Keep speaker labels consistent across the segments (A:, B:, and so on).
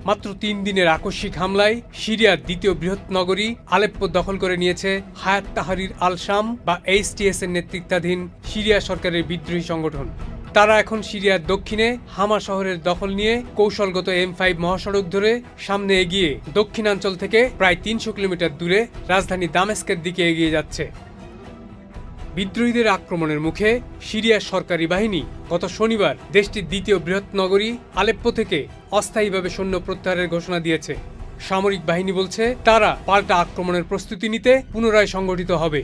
A: মাত্র ৩ দিনের আকস্মিক হামলায় সিরিয়ার দ্বিতীয় বৃহৎ নগরী আলেপ্পো দখল করে নিয়েছে হায়াত তাহরির আল শাম বা এইচটিএস এর নেতৃত্বাধীন সিরিয়া সরকারের বিদ্রোহী সংগঠন। তারা এখন সিরিয়ার দক্ষিণে হামা শহরের দখল নিয়ে কৌশলগত M5 মহাসড়ক ধরে সামনে এগিয়ে দক্ষিণাঞ্চল থেকে প্রায় ৩০০ কিলোমিটার দূরে রাজধানী দামেস্কের দিকে এগিয়ে যাচ্ছে। বিদ্রোহীদের আক্রমণের মুখে সিরিয়ার সরকারি বাহিনী গত শনিবার দেশটির দ্বিতীয় বৃহৎ নগরী আলেপ্পো থেকে অস্থায়ীভাবে সৈন্য প্রত্যাহারের ঘোষণা দিয়েছে। সামরিক বাহিনী বলছে তারা পাল্টা আক্রমণের প্রস্তুতি নিতে পুনরায় সংগঠিত হবে।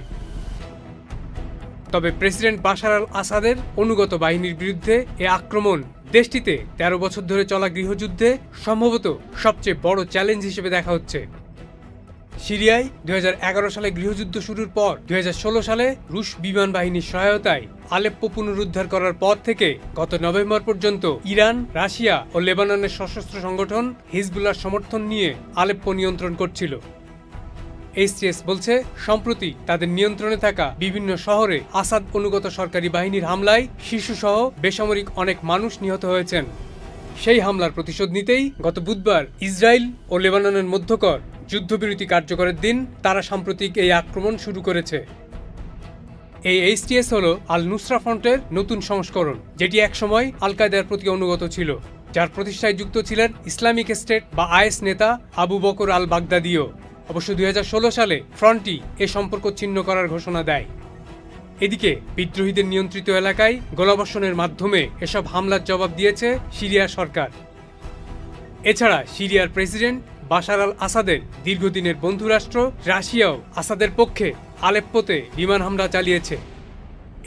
A: তবে প্রেসিডেন্ট বাশার আল আসাদের অনুগত বাহিনীর বিরুদ্ধে এ আক্রমণ দেশটিতে ১৩ বছর ধরে চলা গৃহযুদ্ধে সম্ভবত সবচেয়ে বড় চ্যালেঞ্জ হিসেবে দেখা হচ্ছে। সিরিয়ায় ২০১১ সালে গৃহযুদ্ধ শুরুর পর ২০১৬ সালে রুশ বিমান বাহিনীর সহায়তায় আলেপ্পো পুনরুদ্ধার করার পর থেকে গত নভেম্বর পর্যন্ত ইরান, রাশিয়া ও লেবাননের সশস্ত্র সংগঠন হিজবুল্লাহর সমর্থন নিয়ে আলেপ্পো নিয়ন্ত্রণ করছিল। এইচটিএস বলছে সম্প্রতি তাদের নিয়ন্ত্রণে থাকা বিভিন্ন শহরে আসাদ অনুগত সরকারি বাহিনীর হামলায় শিশুসহ বেসামরিক অনেক মানুষ নিহত হয়েছেন। সেই হামলার প্রতিশোধ নিতেই গত বুধবার ইসরায়েল ও লেবাননের মধ্যকার যুদ্ধবিরতি কার্যকরের দিন তারা সাম্প্রতিক এই আক্রমণ শুরু করেছে। এই এইচটিএস হল আল নুসরা ফ্রন্টের নতুন সংস্করণ, যেটি একসময় আল কায়দার প্রতি অনুগত ছিল, যার প্রতিষ্ঠায় যুক্ত ছিলেন ইসলামিক স্টেট বা আইএস নেতা আবু বকর আল বাগদাদিও। অবশ্য ২০১৬ সালে ফ্রন্টটি এ সম্পর্ক ছিন্ন করার ঘোষণা দেয়। এদিকে বিদ্রোহীদের নিয়ন্ত্রিত এলাকায় গোলাবর্ষণের মাধ্যমে এসব হামলার জবাব দিয়েছে সিরিয়া সরকার। এছাড়া সিরিয়ার প্রেসিডেন্ট বাশার আল আসাদের দীর্ঘদিনের বন্ধুরাষ্ট্র রাশিয়াও আসাদের পক্ষে আলেপ্পোতে বিমান হামলা চালিয়েছে।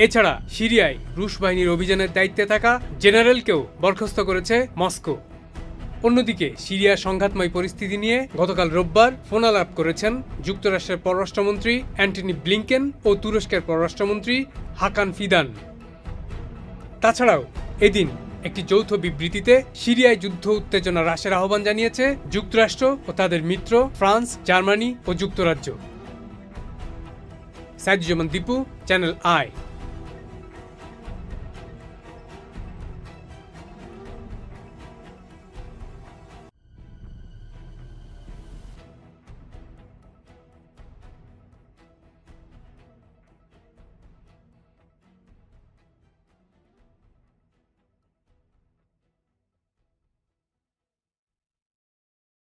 A: এছাড়া সিরিয়ায় রুশ বাহিনীর অভিযানের দায়িত্বে থাকা জেনারেলকেও বরখাস্ত করেছে মস্কো। অন্যদিকে সিরিয়ার সংঘাতময় পরিস্থিতি নিয়ে গতকাল রোববার ফোনালাপ করেছেন যুক্তরাষ্ট্রের পররাষ্ট্রমন্ত্রী অ্যান্টনি ব্লিংকেন ও তুরস্কের পররাষ্ট্রমন্ত্রী হাকান ফিদান। তাছাড়াও এদিন একটি যৌথ বিবৃতিতে সিরিয়ায় যুদ্ধ উত্তেজনা হ্রাসের আহ্বান জানিয়েছে যুক্তরাষ্ট্র ও তাদের মিত্র ফ্রান্স, জার্মানি ও যুক্তরাজ্য। Saiduzzaman Dipu, channel I.